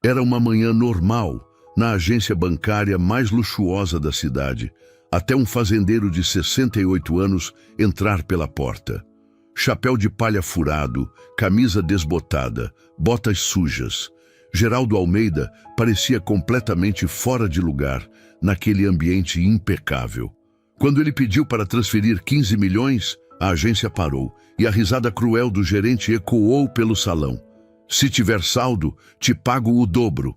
Era uma manhã normal, na agência bancária mais luxuosa da cidade, até um fazendeiro de 68 anos entrar pela porta. Chapéu de palha furado, camisa desbotada, botas sujas. Geraldo Almeida parecia completamente fora de lugar naquele ambiente impecável. Quando ele pediu para transferir 15 milhões, a agência parou e a risada cruel do gerente ecoou pelo salão. Se tiver saldo, te pago o dobro.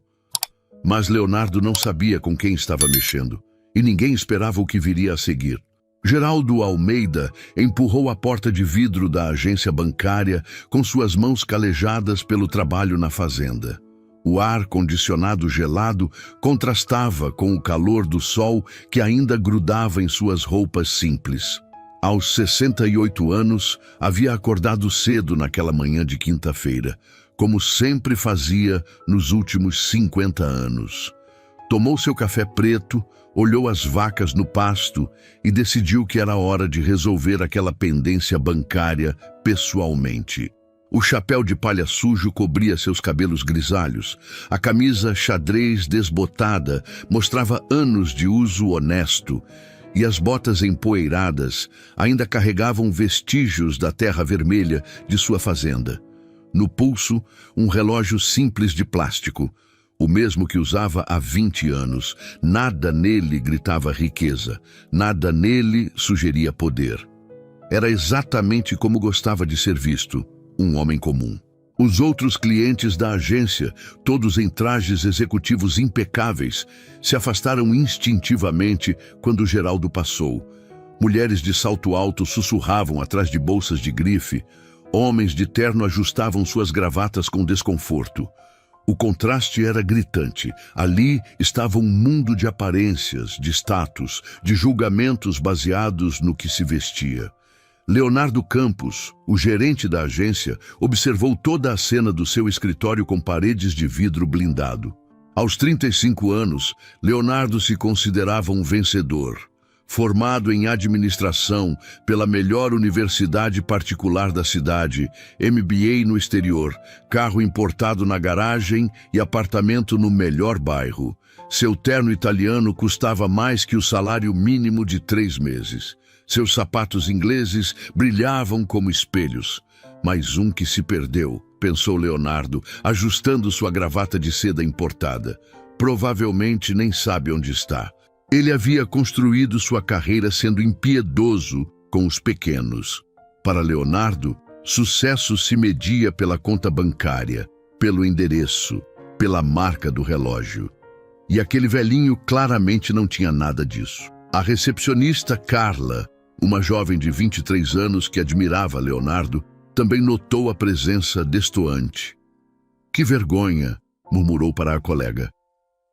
Mas Leonardo não sabia com quem estava mexendo e ninguém esperava o que viria a seguir. Geraldo Almeida empurrou a porta de vidro da agência bancária com suas mãos calejadas pelo trabalho na fazenda. O ar-condicionado gelado contrastava com o calor do sol que ainda grudava em suas roupas simples. Aos 68 anos, havia acordado cedo naquela manhã de quinta-feira, como sempre fazia nos últimos 50 anos. Tomou seu café preto, olhou as vacas no pasto e decidiu que era hora de resolver aquela pendência bancária pessoalmente. O chapéu de palha sujo cobria seus cabelos grisalhos. A camisa xadrez desbotada mostrava anos de uso honesto. E as botas empoeiradas ainda carregavam vestígios da terra vermelha de sua fazenda. No pulso, um relógio simples de plástico, o mesmo que usava há 20 anos. Nada nele gritava riqueza, nada nele sugeria poder. Era exatamente como gostava de ser visto, um homem comum. Os outros clientes da agência, todos em trajes executivos impecáveis, se afastaram instintivamente quando Geraldo passou. Mulheres de salto alto sussurravam atrás de bolsas de grife. Homens de terno ajustavam suas gravatas com desconforto. O contraste era gritante. Ali estava um mundo de aparências, de status, de julgamentos baseados no que se vestia. Leonardo Campos, o gerente da agência, observou toda a cena do seu escritório com paredes de vidro blindado. Aos 35 anos, Leonardo se considerava um vencedor. Formado em administração pela melhor universidade particular da cidade, MBA no exterior, carro importado na garagem e apartamento no melhor bairro. Seu terno italiano custava mais que o salário mínimo de 3 meses. Seus sapatos ingleses brilhavam como espelhos. Mais um que se perdeu, pensou Leonardo, ajustando sua gravata de seda importada. Provavelmente nem sabe onde está. Ele havia construído sua carreira sendo impiedoso com os pequenos. Para Leonardo, sucesso se media pela conta bancária, pelo endereço, pela marca do relógio. E aquele velhinho claramente não tinha nada disso. A recepcionista Carla, uma jovem de 23 anos que admirava Leonardo, também notou a presença destoante. Que vergonha, murmurou para a colega.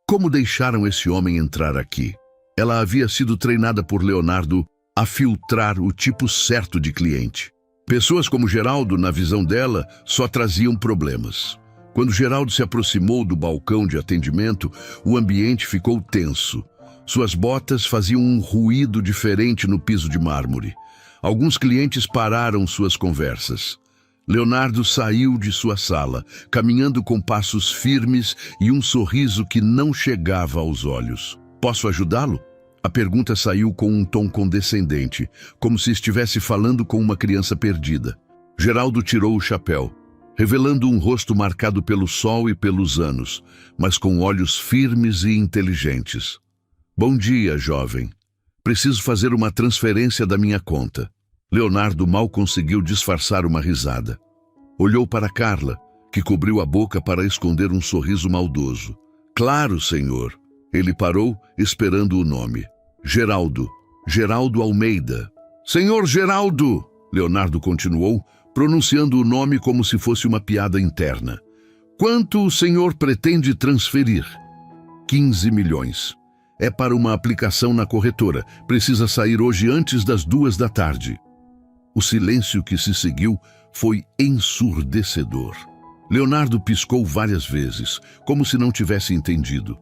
Como deixaram esse homem entrar aqui? Ela havia sido treinada por Leonardo a filtrar o tipo certo de cliente. Pessoas como Geraldo, na visão dela, só traziam problemas. Quando Geraldo se aproximou do balcão de atendimento, o ambiente ficou tenso. Suas botas faziam um ruído diferente no piso de mármore. Alguns clientes pararam suas conversas. Leonardo saiu de sua sala, caminhando com passos firmes e um sorriso que não chegava aos olhos. Posso ajudá-lo? A pergunta saiu com um tom condescendente, como se estivesse falando com uma criança perdida. Geraldo tirou o chapéu, revelando um rosto marcado pelo sol e pelos anos, mas com olhos firmes e inteligentes. Bom dia, jovem. Preciso fazer uma transferência da minha conta. Leonardo mal conseguiu disfarçar uma risada. Olhou para Carla, que cobriu a boca para esconder um sorriso maldoso. Claro, senhor. Ele parou, esperando o nome. Geraldo. Geraldo Almeida. Senhor Geraldo! Leonardo continuou, pronunciando o nome como se fosse uma piada interna. Quanto o senhor pretende transferir? 15 milhões. É para uma aplicação na corretora. Precisa sair hoje antes das 2 da tarde. O silêncio que se seguiu foi ensurdecedor. Leonardo piscou várias vezes, como se não tivesse entendido.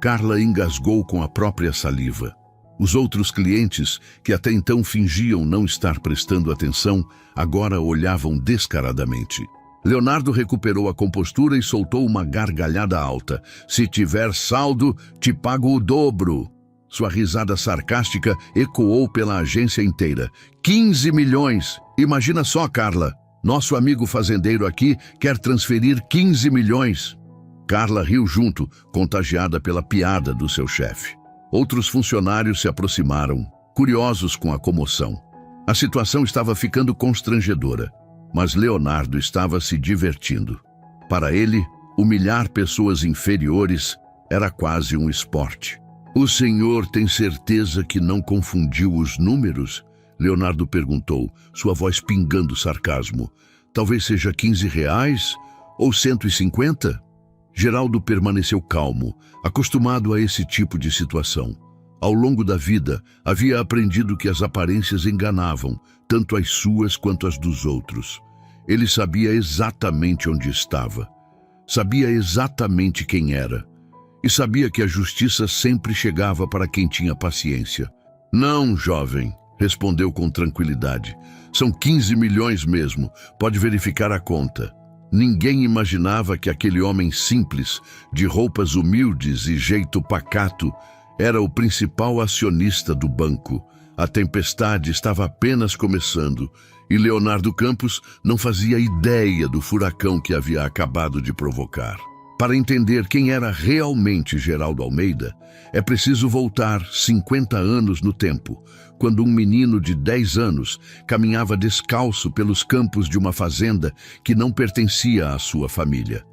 Carla engasgou com a própria saliva. Os outros clientes, que até então fingiam não estar prestando atenção, agora olhavam descaradamente. Leonardo recuperou a compostura e soltou uma gargalhada alta. Se tiver saldo, te pago o dobro. Sua risada sarcástica ecoou pela agência inteira. 15 milhões! Imagina só, Carla. Nosso amigo fazendeiro aqui quer transferir 15 milhões. Carla riu junto, contagiada pela piada do seu chefe. Outros funcionários se aproximaram, curiosos com a comoção. A situação estava ficando constrangedora, mas Leonardo estava se divertindo. Para ele, humilhar pessoas inferiores era quase um esporte. O senhor tem certeza que não confundiu os números? Leonardo perguntou, sua voz pingando sarcasmo. Talvez seja 15 reais ou 150? Geraldo permaneceu calmo, acostumado a esse tipo de situação. Ao longo da vida, havia aprendido que as aparências enganavam, tanto as suas quanto as dos outros. Ele sabia exatamente onde estava. Sabia exatamente quem era. E sabia que a justiça sempre chegava para quem tinha paciência. Não, jovem, respondeu com tranquilidade. São 15 milhões mesmo, pode verificar a conta. Ninguém imaginava que aquele homem simples, de roupas humildes e jeito pacato, era o principal acionista do banco. A tempestade estava apenas começando e Leonardo Campos não fazia ideia do furacão que havia acabado de provocar. Para entender quem era realmente Geraldo Almeida, é preciso voltar 50 anos no tempo, quando um menino de 10 anos caminhava descalço pelos campos de uma fazenda que não pertencia à sua família.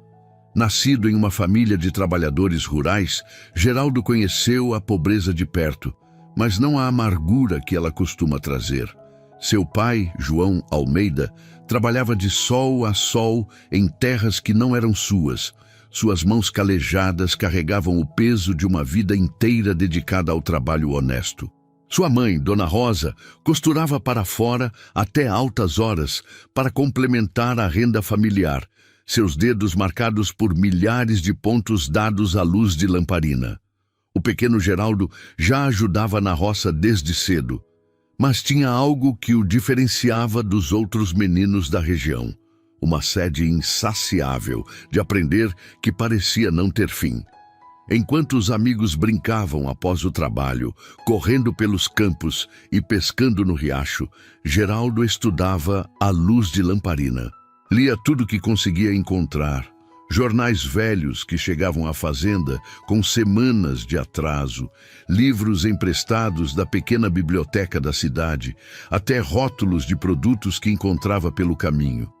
Nascido em uma família de trabalhadores rurais, Geraldo conheceu a pobreza de perto, mas não a amargura que ela costuma trazer. Seu pai, João Almeida, trabalhava de sol a sol em terras que não eram suas. Suas mãos calejadas carregavam o peso de uma vida inteira dedicada ao trabalho honesto. Sua mãe, Dona Rosa, costurava para fora até altas horas para complementar a renda familiar, seus dedos marcados por milhares de pontos dados à luz de lamparina. O pequeno Geraldo já ajudava na roça desde cedo, mas tinha algo que o diferenciava dos outros meninos da região. Uma sede insaciável de aprender que parecia não ter fim. Enquanto os amigos brincavam após o trabalho, correndo pelos campos e pescando no riacho, Geraldo estudava à luz de lamparina. Lia tudo que conseguia encontrar, jornais velhos que chegavam à fazenda com semanas de atraso, livros emprestados da pequena biblioteca da cidade, até rótulos de produtos que encontrava pelo caminho.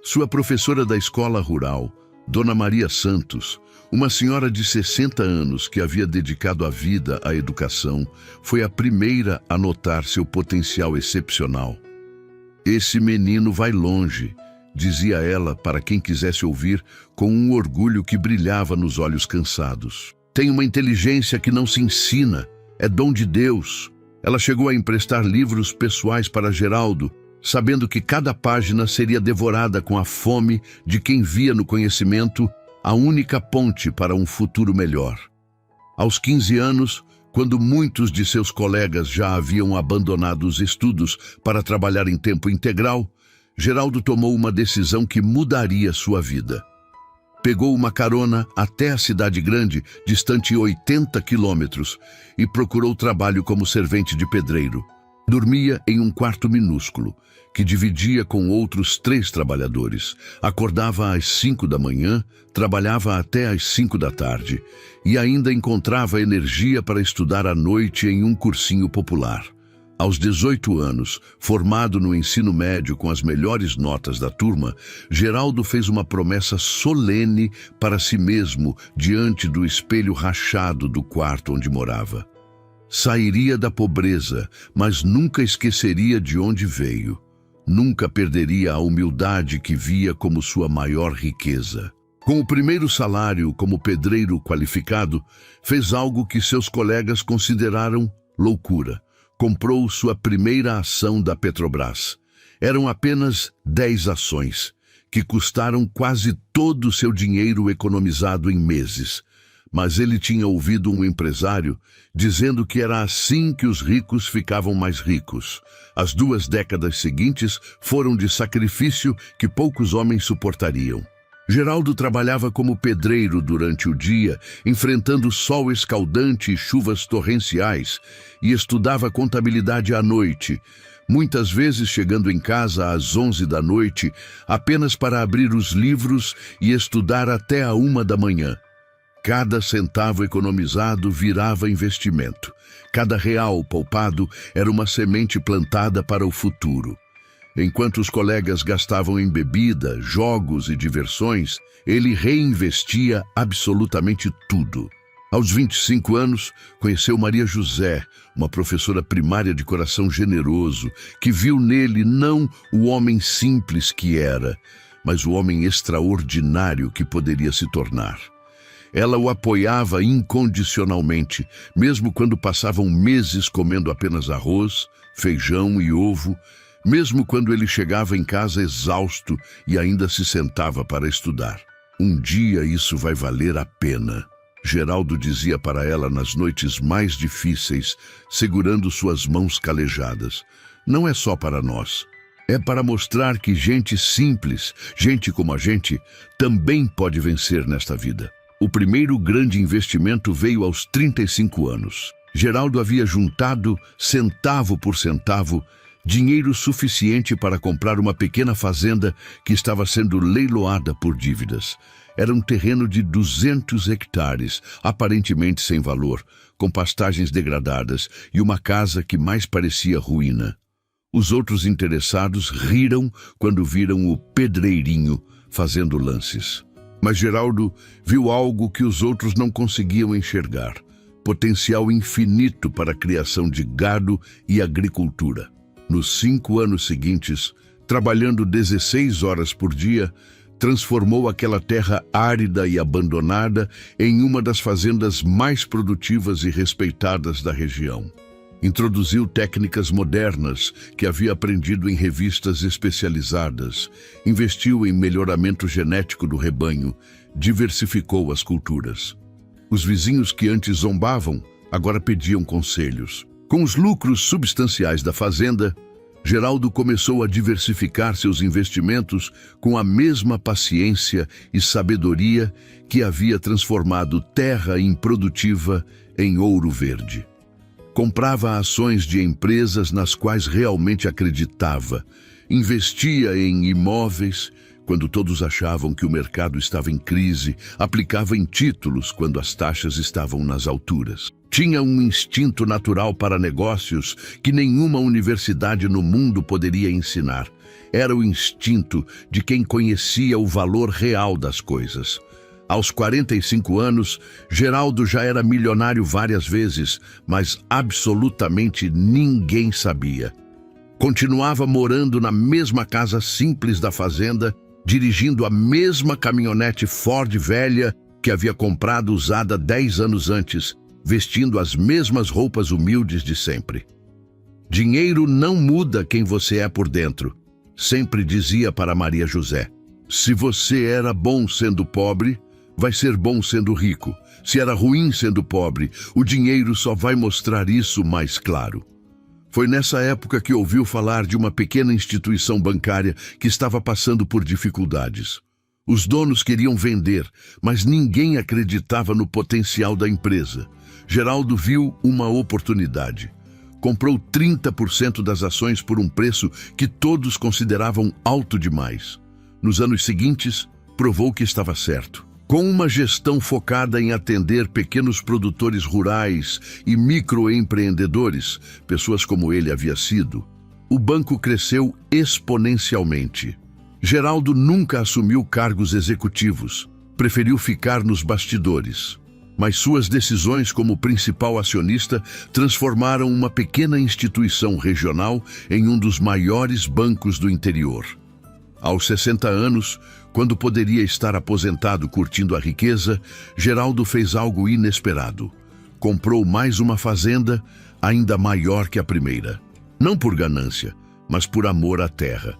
Sua professora da escola rural, Dona Maria Santos, uma senhora de 60 anos que havia dedicado a vida à educação, foi a primeira a notar seu potencial excepcional. Esse menino vai longe, dizia ela para quem quisesse ouvir, com um orgulho que brilhava nos olhos cansados. Tem uma inteligência que não se ensina, é dom de Deus. Ela chegou a emprestar livros pessoais para Geraldo, sabendo que cada página seria devorada com a fome de quem via no conhecimento a única ponte para um futuro melhor. Aos 15 anos, quando muitos de seus colegas já haviam abandonado os estudos para trabalhar em tempo integral, Geraldo tomou uma decisão que mudaria sua vida. Pegou uma carona até a cidade grande, distante 80 quilômetros, e procurou trabalho como servente de pedreiro. Dormia em um quarto minúsculo, que dividia com outros 3 trabalhadores. Acordava às 5 da manhã, trabalhava até às 5 da tarde e ainda encontrava energia para estudar à noite em um cursinho popular. Aos 18 anos, formado no ensino médio com as melhores notas da turma, Geraldo fez uma promessa solene para si mesmo diante do espelho rachado do quarto onde morava. Sairia da pobreza, mas nunca esqueceria de onde veio. Nunca perderia a humildade que via como sua maior riqueza. Com o primeiro salário como pedreiro qualificado, fez algo que seus colegas consideraram loucura. Comprou sua primeira ação da Petrobras. Eram apenas 10 ações, que custaram quase todo o seu dinheiro economizado em meses. mas ele tinha ouvido um empresário dizendo que era assim que os ricos ficavam mais ricos. As 2 décadas seguintes foram de sacrifício que poucos homens suportariam. Geraldo trabalhava como pedreiro durante o dia, enfrentando sol escaldante e chuvas torrenciais, e estudava contabilidade à noite, muitas vezes chegando em casa às 11 da noite, apenas para abrir os livros e estudar até a 1 da manhã. Cada centavo economizado virava investimento. Cada real poupado era uma semente plantada para o futuro. Enquanto os colegas gastavam em bebida, jogos e diversões, ele reinvestia absolutamente tudo. Aos 25 anos, conheceu Maria José, uma professora primária de coração generoso, que viu nele não o homem simples que era, mas o homem extraordinário que poderia se tornar. Ela o apoiava incondicionalmente, mesmo quando passavam meses comendo apenas arroz, feijão e ovo, mesmo quando ele chegava em casa exausto e ainda se sentava para estudar. Um dia isso vai valer a pena, Geraldo dizia para ela nas noites mais difíceis, segurando suas mãos calejadas. Não é só para nós. É para mostrar que gente simples, gente como a gente, também pode vencer nesta vida. O primeiro grande investimento veio aos 35 anos. Geraldo havia juntado, centavo por centavo, dinheiro suficiente para comprar uma pequena fazenda que estava sendo leiloada por dívidas. Era um terreno de 200 hectares, aparentemente sem valor, com pastagens degradadas e uma casa que mais parecia ruína. Os outros interessados riram quando viram o pedreirinho fazendo lances. Mas Geraldo viu algo que os outros não conseguiam enxergar: potencial infinito para a criação de gado e agricultura. Nos 5 anos seguintes, trabalhando 16 horas por dia, transformou aquela terra árida e abandonada em uma das fazendas mais produtivas e respeitadas da região. Introduziu técnicas modernas que havia aprendido em revistas especializadas, investiu em melhoramento genético do rebanho, diversificou as culturas. Os vizinhos que antes zombavam, agora pediam conselhos. Com os lucros substanciais da fazenda, Geraldo começou a diversificar seus investimentos com a mesma paciência e sabedoria que havia transformado terra improdutiva em ouro verde. Comprava ações de empresas nas quais realmente acreditava, investia em imóveis quando todos achavam que o mercado estava em crise, aplicava em títulos quando as taxas estavam nas alturas. Tinha um instinto natural para negócios que nenhuma universidade no mundo poderia ensinar. Era o instinto de quem conhecia o valor real das coisas. Aos 45 anos, Geraldo já era milionário várias vezes, mas absolutamente ninguém sabia. Continuava morando na mesma casa simples da fazenda, dirigindo a mesma caminhonete Ford velha que havia comprado usada 10 anos antes, vestindo as mesmas roupas humildes de sempre. Dinheiro não muda quem você é por dentro, sempre dizia para Maria José. Se você era bom sendo pobre, vai ser bom sendo rico. Se era ruim sendo pobre, o dinheiro só vai mostrar isso mais claro. Foi nessa época que ouviu falar de uma pequena instituição bancária que estava passando por dificuldades. Os donos queriam vender, mas ninguém acreditava no potencial da empresa. Geraldo viu uma oportunidade. Comprou 30% das ações por um preço que todos consideravam alto demais. Nos anos seguintes, provou que estava certo. Com uma gestão focada em atender pequenos produtores rurais e microempreendedores, pessoas como ele havia sido, o banco cresceu exponencialmente. Geraldo nunca assumiu cargos executivos, preferiu ficar nos bastidores. Mas suas decisões como principal acionista transformaram uma pequena instituição regional em um dos maiores bancos do interior. Aos 60 anos, quando poderia estar aposentado curtindo a riqueza, Geraldo fez algo inesperado. Comprou mais uma fazenda, ainda maior que a primeira. Não por ganância, mas por amor à terra.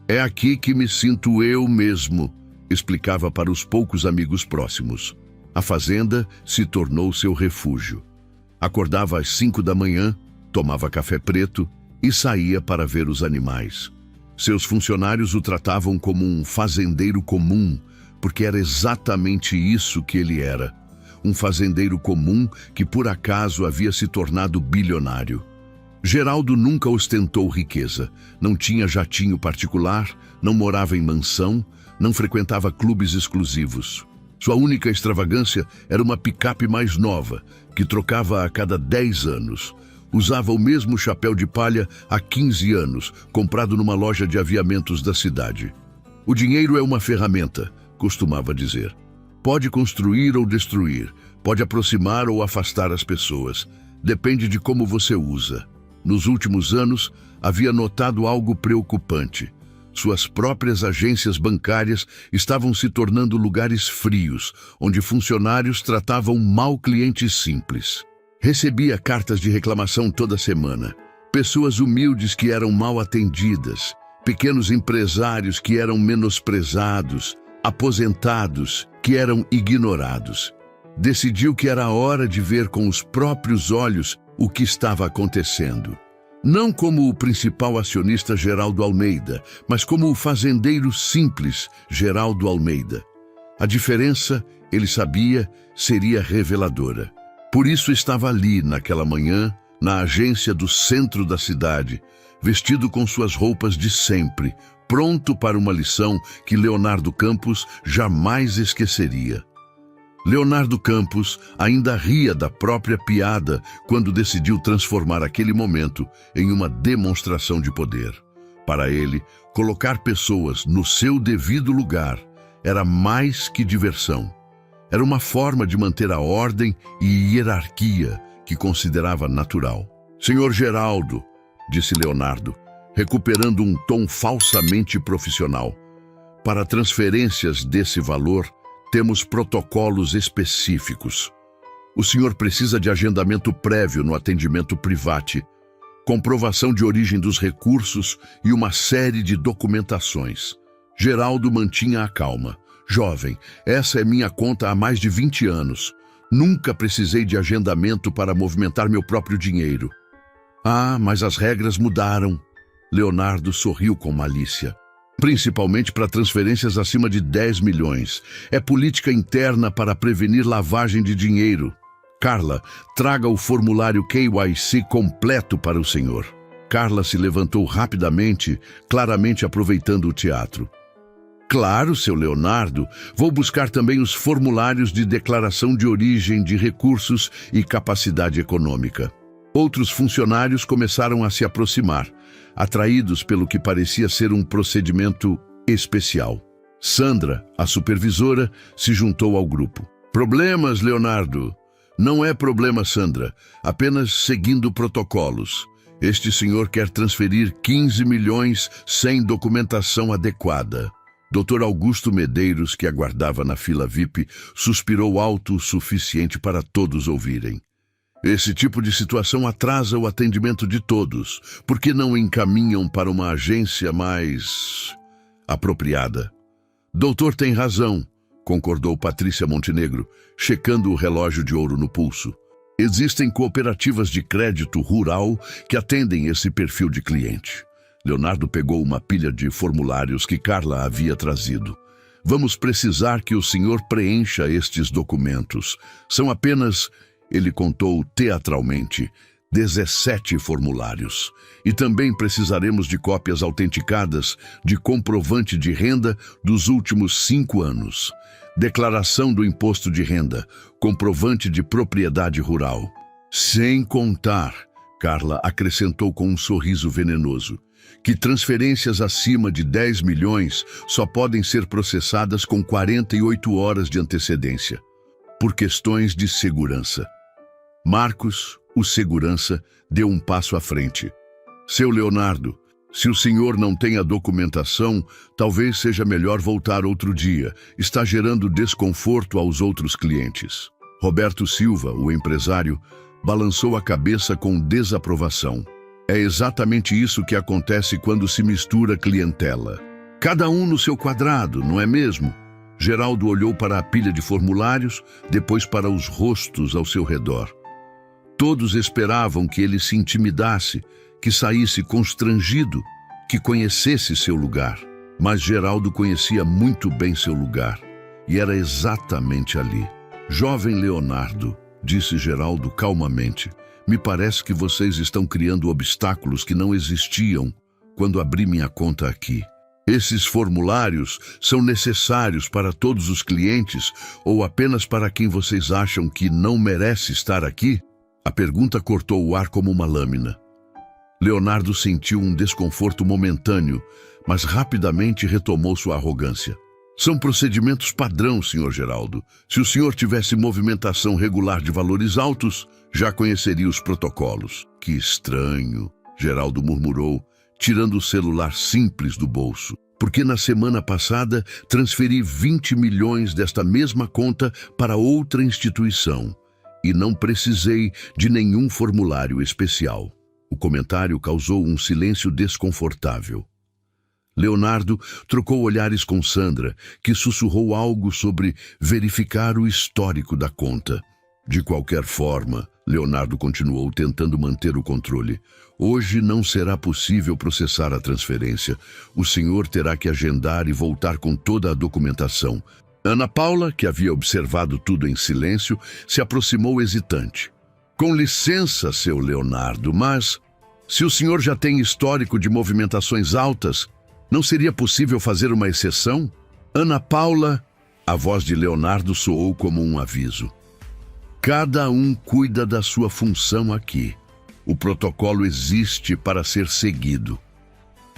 É aqui que me sinto eu mesmo, explicava para os poucos amigos próximos. A fazenda se tornou seu refúgio. Acordava às 5 da manhã, tomava café preto e saía para ver os animais. Seus funcionários o tratavam como um fazendeiro comum, porque era exatamente isso que ele era. Um fazendeiro comum que por acaso havia se tornado bilionário. Geraldo nunca ostentou riqueza, não tinha jatinho particular, não morava em mansão, não frequentava clubes exclusivos. Sua única extravagância era uma picape mais nova, que trocava a cada 10 anos. Usava o mesmo chapéu de palha há 15 anos, comprado numa loja de aviamentos da cidade. O dinheiro é uma ferramenta, costumava dizer. Pode construir ou destruir, pode aproximar ou afastar as pessoas. Depende de como você usa. Nos últimos anos, havia notado algo preocupante. Suas próprias agências bancárias estavam se tornando lugares frios, onde funcionários tratavam mal clientes simples. Recebia cartas de reclamação toda semana. Pessoas humildes que eram mal atendidas, pequenos empresários que eram menosprezados, aposentados que eram ignorados. Decidiu que era hora de ver com os próprios olhos o que estava acontecendo. Não como o principal acionista Geraldo Almeida, mas como o fazendeiro simples Geraldo Almeida. A diferença, ele sabia, seria reveladora. Por isso estava ali, naquela manhã, na agência do centro da cidade, vestido com suas roupas de sempre, pronto para uma lição que Leonardo Campos jamais esqueceria. Leonardo Campos ainda ria da própria piada quando decidiu transformar aquele momento em uma demonstração de poder. Para ele, colocar pessoas no seu devido lugar era mais que diversão. Era uma forma de manter a ordem e hierarquia que considerava natural. "Senhor Geraldo", disse Leonardo, recuperando um tom falsamente profissional, "para transferências desse valor, temos protocolos específicos. O senhor precisa de agendamento prévio no atendimento private, comprovação de origem dos recursos e uma série de documentações." Geraldo mantinha a calma. "Jovem, essa é minha conta há mais de 20 anos. Nunca precisei de agendamento para movimentar meu próprio dinheiro." "Ah, mas as regras mudaram." Leonardo sorriu com malícia. "Principalmente para transferências acima de 10 milhões. É política interna para prevenir lavagem de dinheiro. Carla, traga o formulário KYC completo para o senhor." Carla se levantou rapidamente, claramente aproveitando o teatro. "Claro, seu Leonardo, vou buscar também os formulários de declaração de origem de recursos e capacidade econômica." Outros funcionários começaram a se aproximar, atraídos pelo que parecia ser um procedimento especial. Sandra, a supervisora, se juntou ao grupo. "Problemas, Leonardo?" "Não é problema, Sandra, apenas seguindo protocolos. Este senhor quer transferir 15 milhões sem documentação adequada." Dr. Augusto Medeiros, que aguardava na fila VIP, suspirou alto o suficiente para todos ouvirem. "Esse tipo de situação atrasa o atendimento de todos. Por que não encaminham para uma agência mais apropriada?" "Doutor tem razão", concordou Patrícia Montenegro, checando o relógio de ouro no pulso. "Existem cooperativas de crédito rural que atendem esse perfil de cliente." Leonardo pegou uma pilha de formulários que Carla havia trazido. "Vamos precisar que o senhor preencha estes documentos. São apenas..." Ele contou teatralmente 17 formulários. "E também precisaremos de cópias autenticadas de comprovante de renda dos últimos 5 anos, declaração do imposto de renda, comprovante de propriedade rural. Sem contar", Carla acrescentou com um sorriso venenoso, "que transferências acima de 10 milhões só podem ser processadas com 48 horas de antecedência, por questões de segurança." Marcos, o segurança, deu um passo à frente. "Seu Leonardo, se o senhor não tem a documentação, talvez seja melhor voltar outro dia. Está gerando desconforto aos outros clientes." Roberto Silva, o empresário, balançou a cabeça com desaprovação. "É exatamente isso que acontece quando se mistura clientela. Cada um no seu quadrado, não é mesmo? Geraldo olhou para a pilha de formulários, depois para os rostos ao seu redor. Todos esperavam que ele se intimidasse, que saísse constrangido, que conhecesse seu lugar. Mas Geraldo conhecia muito bem seu lugar, e era exatamente ali. Jovem Leonardo, disse Geraldo calmamente, me parece que vocês estão criando obstáculos que não existiam quando abri minha conta aqui. Esses formulários são necessários para todos os clientes ou apenas para quem vocês acham que não merece estar aqui? A pergunta cortou o ar como uma lâmina. Leonardo sentiu um desconforto momentâneo, mas rapidamente retomou sua arrogância. São procedimentos padrão, Sr. Geraldo. Se o senhor tivesse movimentação regular de valores altos, já conheceria os protocolos. Que estranho, Geraldo murmurou, tirando o celular simples do bolso. Porque na semana passada transferi 20 milhões desta mesma conta para outra instituição e não precisei de nenhum formulário especial. O comentário causou um silêncio desconfortável. Leonardo trocou olhares com Sandra, que sussurrou algo sobre verificar o histórico da conta. De qualquer forma, Leonardo continuou tentando manter o controle. Hoje não será possível processar a transferência. O senhor terá que agendar e voltar com toda a documentação. Ana Paula, que havia observado tudo em silêncio, se aproximou hesitante. Com licença, seu Leonardo, mas se o senhor já tem histórico de movimentações altas, não seria possível fazer uma exceção? Ana Paula, a voz de Leonardo soou como um aviso. Cada um cuida da sua função aqui. O protocolo existe para ser seguido.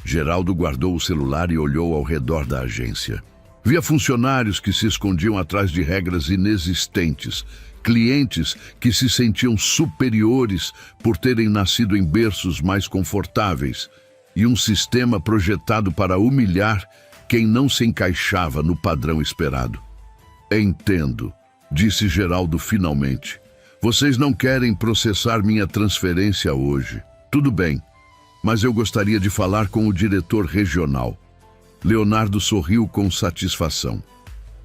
Geraldo guardou o celular e olhou ao redor da agência. Via funcionários que se escondiam atrás de regras inexistentes, clientes que se sentiam superiores por terem nascido em berços mais confortáveis e um sistema projetado para humilhar quem não se encaixava no padrão esperado. Entendo, disse Geraldo finalmente. Vocês não querem processar minha transferência hoje. Tudo bem, mas eu gostaria de falar com o diretor regional. Leonardo sorriu com satisfação.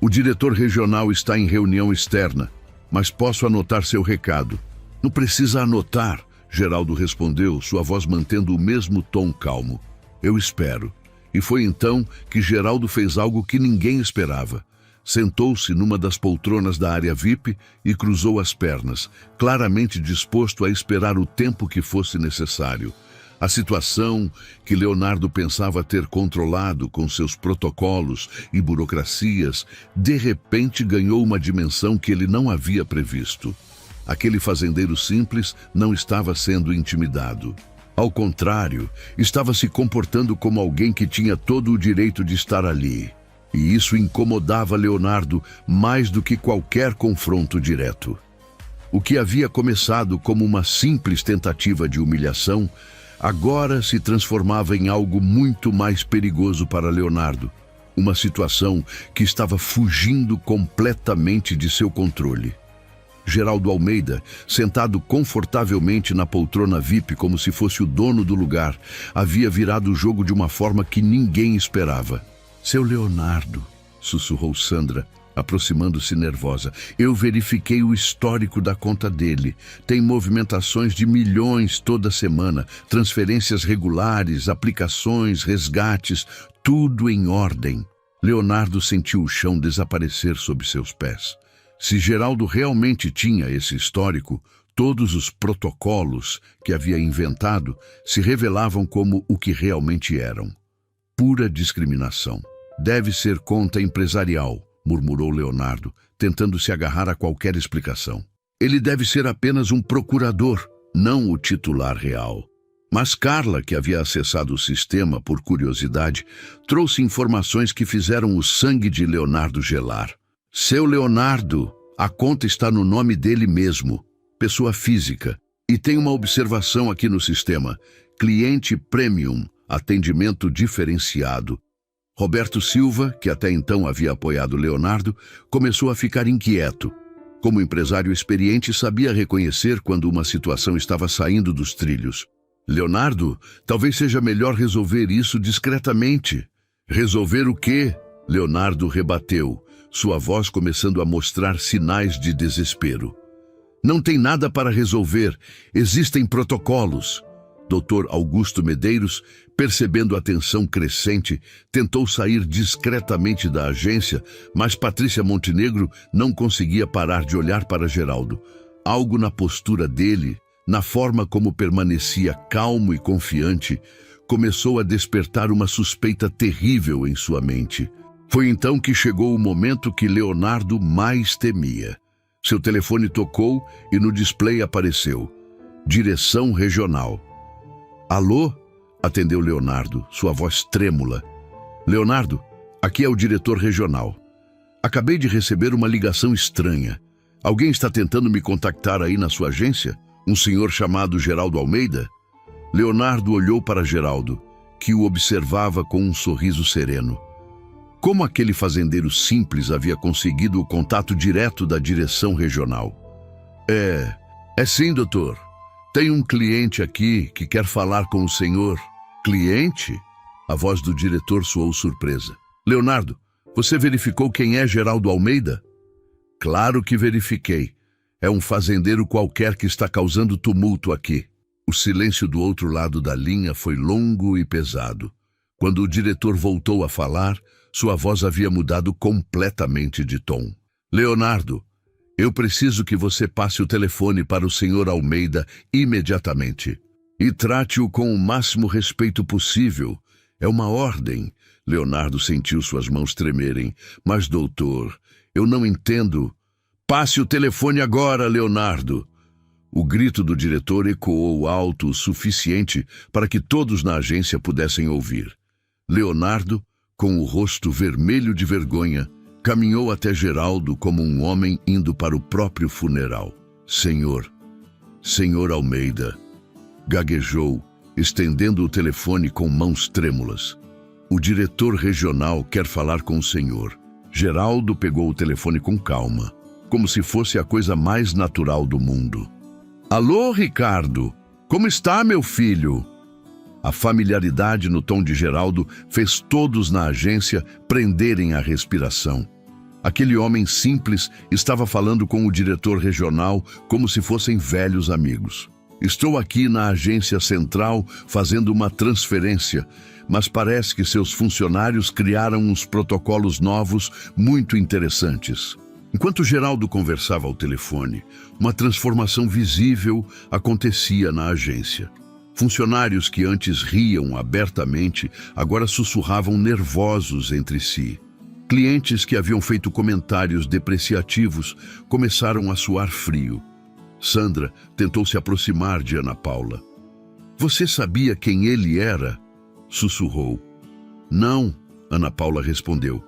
O diretor regional está em reunião externa, mas posso anotar seu recado. Não precisa anotar, Geraldo respondeu, sua voz mantendo o mesmo tom calmo. Eu espero. E foi então que Geraldo fez algo que ninguém esperava. Sentou-se numa das poltronas da área VIP e cruzou as pernas, claramente disposto a esperar o tempo que fosse necessário. A situação que Leonardo pensava ter controlado com seus protocolos e burocracias, de repente ganhou uma dimensão que ele não havia previsto. Aquele fazendeiro simples não estava sendo intimidado. Ao contrário, estava se comportando como alguém que tinha todo o direito de estar ali. E isso incomodava Leonardo mais do que qualquer confronto direto. O que havia começado como uma simples tentativa de humilhação, agora se transformava em algo muito mais perigoso para Leonardo. Uma situação que estava fugindo completamente de seu controle. Geraldo Almeida, sentado confortavelmente na poltrona VIP como se fosse o dono do lugar, havia virado o jogo de uma forma que ninguém esperava. Seu Leonardo, sussurrou Sandra, aproximando-se nervosa. Eu verifiquei o histórico da conta dele. Tem movimentações de milhões toda semana, transferências regulares, aplicações, resgates, tudo em ordem. Leonardo sentiu o chão desaparecer sob seus pés. Se Geraldo realmente tinha esse histórico, todos os protocolos que havia inventado se revelavam como o que realmente eram. Pura discriminação. Deve ser conta empresarial, murmurou Leonardo, tentando se agarrar a qualquer explicação. Ele deve ser apenas um procurador, não o titular real. Mas Carla, que havia acessado o sistema por curiosidade, trouxe informações que fizeram o sangue de Leonardo gelar. Seu Leonardo, a conta está no nome dele mesmo, pessoa física, e tem uma observação aqui no sistema, cliente premium, atendimento diferenciado. Roberto Silva, que até então havia apoiado Leonardo, começou a ficar inquieto. Como empresário experiente, sabia reconhecer quando uma situação estava saindo dos trilhos. Leonardo, talvez seja melhor resolver isso discretamente. Resolver o quê? Leonardo rebateu, sua voz começando a mostrar sinais de desespero. Não tem nada para resolver, existem protocolos. Dr. Augusto Medeiros, percebendo a tensão crescente, tentou sair discretamente da agência, mas Patrícia Montenegro não conseguia parar de olhar para Geraldo. Algo na postura dele, na forma como permanecia calmo e confiante, começou a despertar uma suspeita terrível em sua mente. Foi então que chegou o momento que Leonardo mais temia. Seu telefone tocou e no display apareceu: Direção Regional. Alô? Atendeu Leonardo, sua voz trêmula. Leonardo, aqui é o diretor regional. Acabei de receber uma ligação estranha. Alguém está tentando me contactar aí na sua agência? Um senhor chamado Geraldo Almeida? Leonardo olhou para Geraldo, que o observava com um sorriso sereno. Como aquele fazendeiro simples havia conseguido o contato direto da direção regional? É sim, doutor. Tem um cliente aqui que quer falar com o senhor. Cliente? A voz do diretor soou surpresa. Leonardo, você verificou quem é Geraldo Almeida? Claro que verifiquei. É um fazendeiro qualquer que está causando tumulto aqui. O silêncio do outro lado da linha foi longo e pesado. Quando o diretor voltou a falar, sua voz havia mudado completamente de tom. Leonardo, eu preciso que você passe o telefone para o senhor Almeida imediatamente. E trate-o com o máximo respeito possível. É uma ordem. Leonardo sentiu suas mãos tremerem. Mas, doutor, eu não entendo. Passe o telefone agora, Leonardo. O grito do diretor ecoou alto o suficiente para que todos na agência pudessem ouvir. Leonardo, com o rosto vermelho de vergonha, caminhou até Geraldo como um homem indo para o próprio funeral. Senhor Almeida, gaguejou, estendendo o telefone com mãos trêmulas. O diretor regional quer falar com o senhor. Geraldo pegou o telefone com calma, como se fosse a coisa mais natural do mundo. Alô, Ricardo, como está, meu filho? A familiaridade no tom de Geraldo fez todos na agência prenderem a respiração. Aquele homem simples estava falando com o diretor regional como se fossem velhos amigos. Estou aqui na agência central fazendo uma transferência, mas parece que seus funcionários criaram uns protocolos novos muito interessantes. Enquanto Geraldo conversava ao telefone, uma transformação visível acontecia na agência. Funcionários que antes riam abertamente, agora sussurravam nervosos entre si. Clientes que haviam feito comentários depreciativos começaram a suar frio. Sandra tentou se aproximar de Ana Paula. Você sabia quem ele era? Sussurrou. Não, Ana Paula respondeu.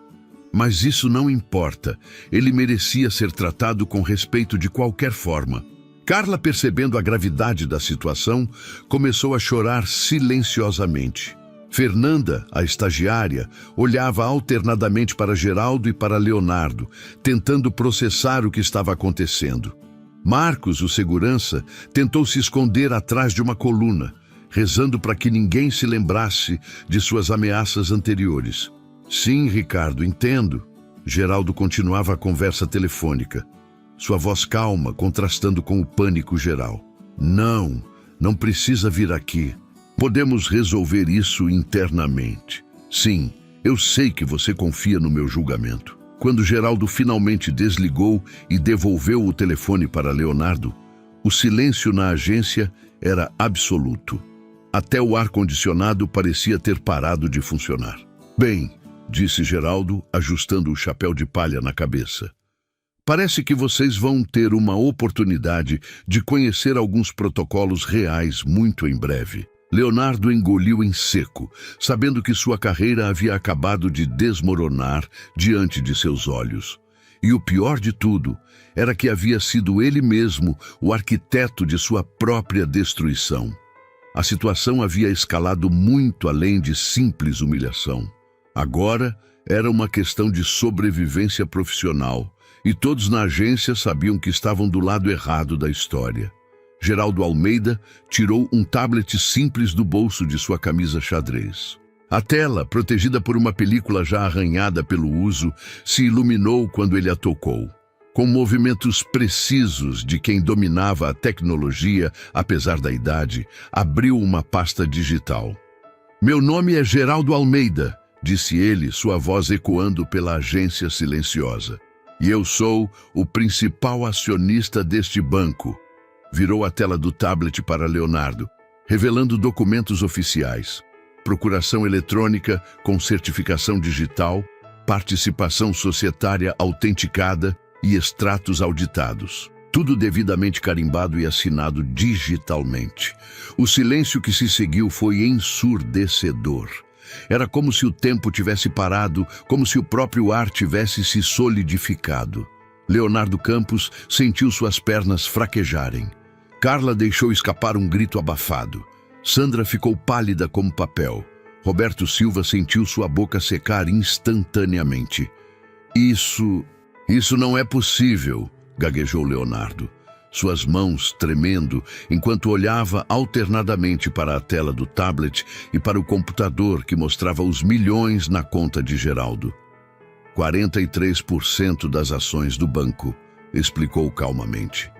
Mas isso não importa. Ele merecia ser tratado com respeito de qualquer forma. Carla, percebendo a gravidade da situação, começou a chorar silenciosamente. Fernanda, a estagiária, olhava alternadamente para Geraldo e para Leonardo, tentando processar o que estava acontecendo. Marcos, o segurança, tentou se esconder atrás de uma coluna, rezando para que ninguém se lembrasse de suas ameaças anteriores. Sim, Ricardo, entendo. Geraldo continuava a conversa telefônica, sua voz calma, contrastando com o pânico geral. Não precisa vir aqui. Podemos resolver isso internamente. Sim, eu sei que você confia no meu julgamento. Quando Geraldo finalmente desligou e devolveu o telefone para Leonardo, o silêncio na agência era absoluto. Até o ar-condicionado parecia ter parado de funcionar. Bem, disse Geraldo, ajustando o chapéu de palha na cabeça. Parece que vocês vão ter uma oportunidade de conhecer alguns protocolos reais muito em breve. Leonardo engoliu em seco, sabendo que sua carreira havia acabado de desmoronar diante de seus olhos. E o pior de tudo era que havia sido ele mesmo o arquiteto de sua própria destruição. A situação havia escalado muito além de simples humilhação. Agora era uma questão de sobrevivência profissional, e todos na agência sabiam que estavam do lado errado da história. Geraldo Almeida tirou um tablet simples do bolso de sua camisa xadrez. A tela, protegida por uma película já arranhada pelo uso, se iluminou quando ele a tocou. Com movimentos precisos de quem dominava a tecnologia, apesar da idade, abriu uma pasta digital. "Meu nome é Geraldo Almeida", disse ele, sua voz ecoando pela agência silenciosa. "E eu sou o principal acionista deste banco." Virou a tela do tablet para Leonardo, revelando documentos oficiais. Procuração eletrônica com certificação digital, participação societária autenticada e extratos auditados. Tudo devidamente carimbado e assinado digitalmente. O silêncio que se seguiu foi ensurdecedor. Era como se o tempo tivesse parado, como se o próprio ar tivesse se solidificado. Leonardo Campos sentiu suas pernas fraquejarem. Carla deixou escapar um grito abafado. Sandra ficou pálida como papel. Roberto Silva sentiu sua boca secar instantaneamente. Isso não é possível", gaguejou Leonardo, suas mãos tremendo enquanto olhava alternadamente para a tela do tablet e para o computador que mostrava os milhões na conta de Geraldo. 43% das ações do banco, explicou calmamente,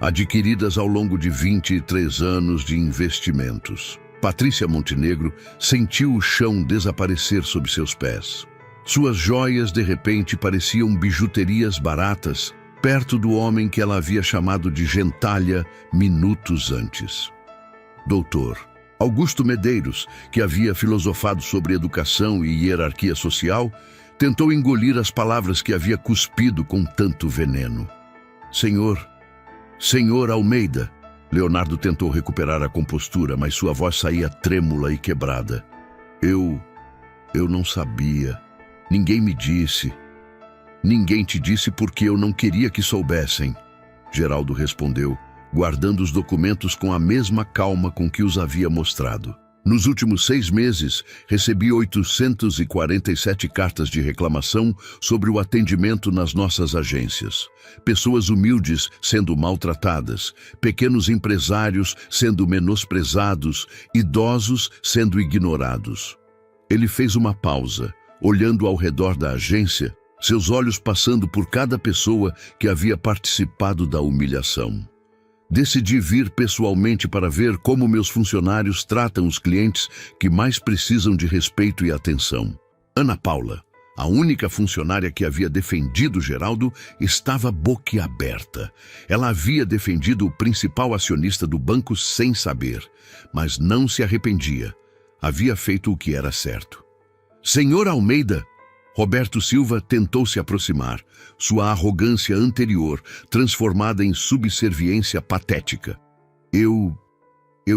adquiridas ao longo de 23 anos de investimentos. Patrícia Montenegro sentiu o chão desaparecer sob seus pés. Suas joias, de repente, pareciam bijuterias baratas, perto do homem que ela havia chamado de gentalha minutos antes. Doutor Augusto Medeiros, que havia filosofado sobre educação e hierarquia social, tentou engolir as palavras que havia cuspido com tanto veneno. Senhor Almeida." Leonardo tentou recuperar a compostura, mas sua voz saía trêmula e quebrada. Eu não sabia. Ninguém me disse. Ninguém te disse porque eu não queria que soubessem." Geraldo respondeu, guardando os documentos com a mesma calma com que os havia mostrado. "Nos últimos 6 meses, recebi 847 cartas de reclamação sobre o atendimento nas nossas agências. Pessoas humildes sendo maltratadas, pequenos empresários sendo menosprezados, idosos sendo ignorados." Ele fez uma pausa, olhando ao redor da agência, seus olhos passando por cada pessoa que havia participado da humilhação. "Decidi vir pessoalmente para ver como meus funcionários tratam os clientes que mais precisam de respeito e atenção." Ana Paula, a única funcionária que havia defendido Geraldo, estava boquiaberta. Ela havia defendido o principal acionista do banco sem saber, mas não se arrependia. Havia feito o que era certo. "Senhor Almeida!" Roberto Silva tentou se aproximar, sua arrogância anterior transformada em subserviência patética. Eu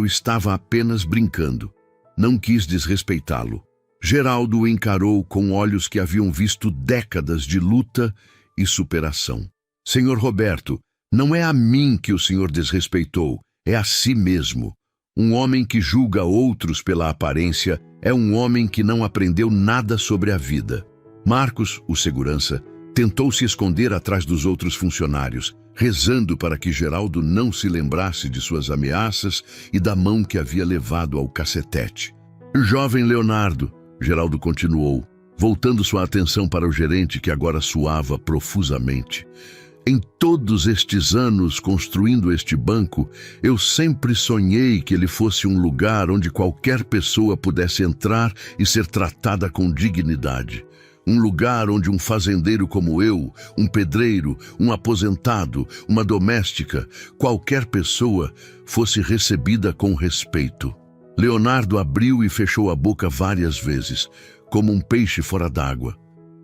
estava apenas brincando. Não quis desrespeitá-lo." Geraldo o encarou com olhos que haviam visto décadas de luta e superação. "Senhor Roberto, não é a mim que o senhor desrespeitou, é a si mesmo. Um homem que julga outros pela aparência é um homem que não aprendeu nada sobre a vida." Marcos, o segurança, tentou se esconder atrás dos outros funcionários, rezando para que Geraldo não se lembrasse de suas ameaças e da mão que havia levado ao cacetete. "Jovem Leonardo", Geraldo continuou, voltando sua atenção para o gerente que agora suava profusamente. "Em todos estes anos construindo este banco, eu sempre sonhei que ele fosse um lugar onde qualquer pessoa pudesse entrar e ser tratada com dignidade. Um lugar onde um fazendeiro como eu, um pedreiro, um aposentado, uma doméstica, qualquer pessoa fosse recebida com respeito." Leonardo abriu e fechou a boca várias vezes, como um peixe fora d'água,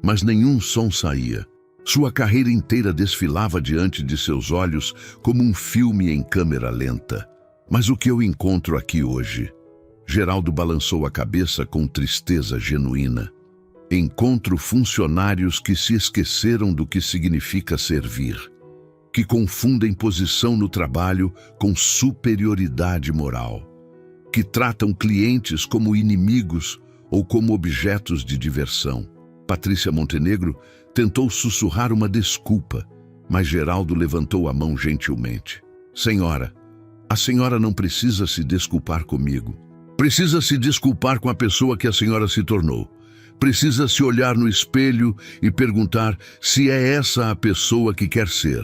mas nenhum som saía. Sua carreira inteira desfilava diante de seus olhos como um filme em câmera lenta. "Mas o que eu encontro aqui hoje?" Geraldo balançou a cabeça com tristeza genuína. "Encontro funcionários que se esqueceram do que significa servir, que confundem posição no trabalho com superioridade moral, que tratam clientes como inimigos ou como objetos de diversão." Patrícia Montenegro tentou sussurrar uma desculpa, mas Geraldo levantou a mão gentilmente. "Senhora, a senhora não precisa se desculpar comigo. Precisa se desculpar com a pessoa que a senhora se tornou. Precisa se olhar no espelho e perguntar se é essa a pessoa que quer ser.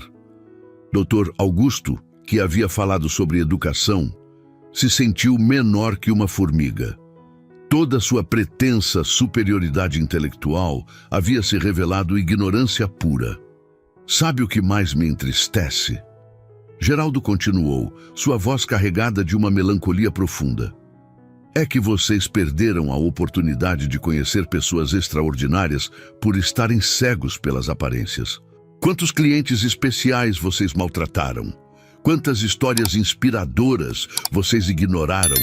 Dr. Augusto, que havia falado sobre educação, se sentiu menor que uma formiga. Toda sua pretensa superioridade intelectual havia se revelado ignorância pura. Sabe o que mais me entristece? Geraldo continuou, sua voz carregada de uma melancolia profunda. É que vocês perderam a oportunidade de conhecer pessoas extraordinárias por estarem cegos pelas aparências. Quantos clientes especiais vocês maltrataram? Quantas histórias inspiradoras vocês ignoraram?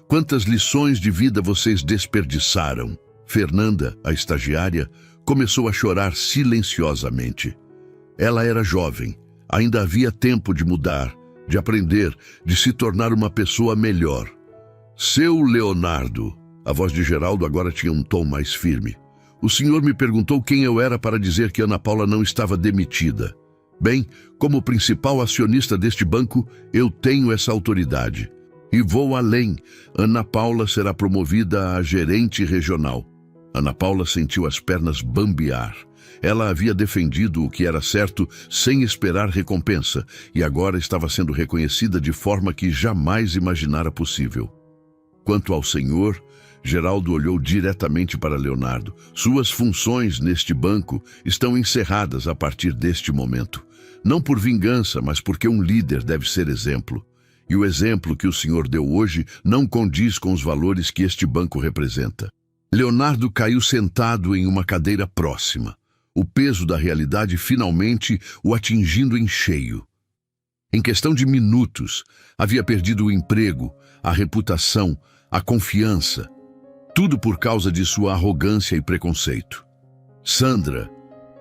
Quantas lições de vida vocês desperdiçaram? Fernanda, a estagiária, começou a chorar silenciosamente. Ela era jovem, ainda havia tempo de mudar, de aprender, de se tornar uma pessoa melhor. Seu Leonardo, a voz de Geraldo agora tinha um tom mais firme. O senhor me perguntou quem eu era para dizer que Ana Paula não estava demitida. Bem, como principal acionista deste banco, eu tenho essa autoridade. E vou além. Ana Paula será promovida a gerente regional. Ana Paula sentiu as pernas bambear. Ela havia defendido o que era certo sem esperar recompensa e agora estava sendo reconhecida de forma que jamais imaginara possível. Quanto ao senhor, Geraldo olhou diretamente para Leonardo. Suas funções neste banco estão encerradas a partir deste momento. Não por vingança, mas porque um líder deve ser exemplo. E o exemplo que o senhor deu hoje não condiz com os valores que este banco representa. Leonardo caiu sentado em uma cadeira próxima, o peso da realidade finalmente o atingindo em cheio. Em questão de minutos, havia perdido o emprego, a reputação, a confiança, tudo por causa de sua arrogância e preconceito. Sandra,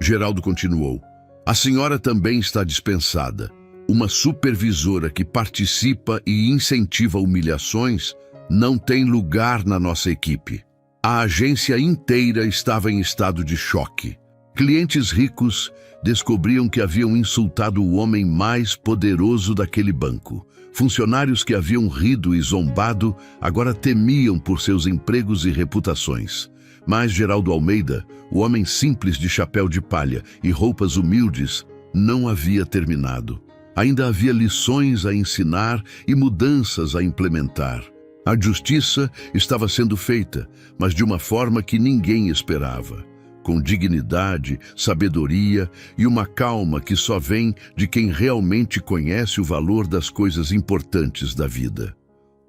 Geraldo continuou, a senhora também está dispensada. Uma supervisora que participa e incentiva humilhações não tem lugar na nossa equipe. A agência inteira estava em estado de choque. Clientes ricos descobriam que haviam insultado o homem mais poderoso daquele banco. Funcionários que haviam rido e zombado agora temiam por seus empregos e reputações. Mas Geraldo Almeida, o homem simples de chapéu de palha e roupas humildes, não havia terminado. Ainda havia lições a ensinar e mudanças a implementar. A justiça estava sendo feita, mas de uma forma que ninguém esperava. Com dignidade, sabedoria e uma calma que só vem de quem realmente conhece o valor das coisas importantes da vida.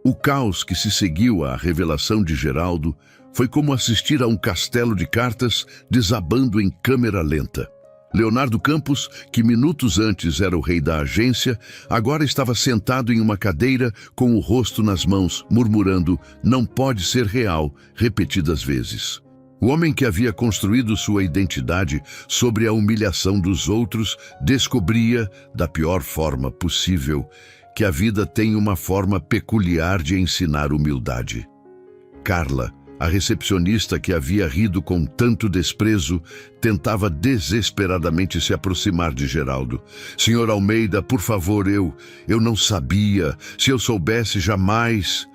O caos que se seguiu à revelação de Geraldo foi como assistir a um castelo de cartas desabando em câmera lenta. Leonardo Campos, que minutos antes era o rei da agência, agora estava sentado em uma cadeira com o rosto nas mãos, murmurando "não pode ser real" repetidas vezes. O homem que havia construído sua identidade sobre a humilhação dos outros descobria, da pior forma possível, que a vida tem uma forma peculiar de ensinar humildade. Carla, a recepcionista que havia rido com tanto desprezo, tentava desesperadamente se aproximar de Geraldo. "Senhor Almeida, por favor, eu não sabia. Se eu soubesse, jamais..."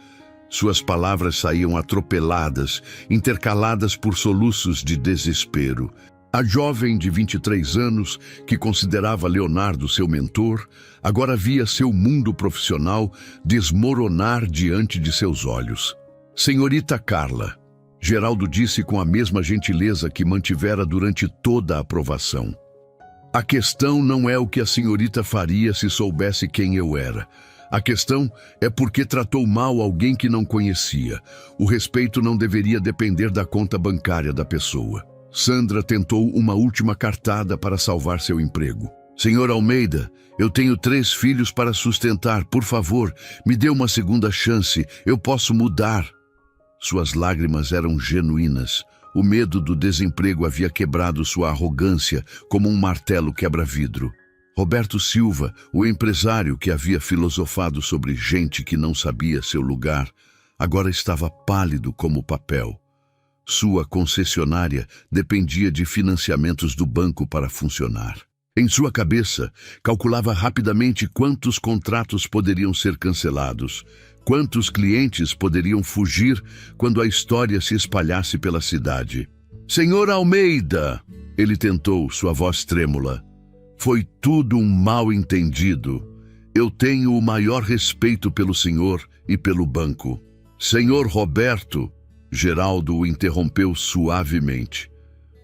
Suas palavras saíam atropeladas, intercaladas por soluços de desespero. A jovem de 23 anos, que considerava Leonardo seu mentor, agora via seu mundo profissional desmoronar diante de seus olhos. "Senhorita Carla", Geraldo disse com a mesma gentileza que mantivera durante toda a aprovação. "A questão não é o que a senhorita faria se soubesse quem eu era. A questão é porque tratou mal alguém que não conhecia. O respeito não deveria depender da conta bancária da pessoa." Sandra tentou uma última cartada para salvar seu emprego. "Senhor Almeida, eu tenho 3 filhos para sustentar. Por favor, me dê uma segunda chance. Eu posso mudar." Suas lágrimas eram genuínas. O medo do desemprego havia quebrado sua arrogância como um martelo quebra-vidro. Roberto Silva, o empresário que havia filosofado sobre gente que não sabia seu lugar, agora estava pálido como papel. Sua concessionária dependia de financiamentos do banco para funcionar. Em sua cabeça, calculava rapidamente quantos contratos poderiam ser cancelados, Quantos clientes poderiam fugir quando a história se espalhasse pela cidade? Senhor Almeida, ele tentou, sua voz trêmula. Foi tudo um mal-entendido. Eu tenho o maior respeito pelo senhor e pelo banco. Senhor Roberto, Geraldo o interrompeu suavemente.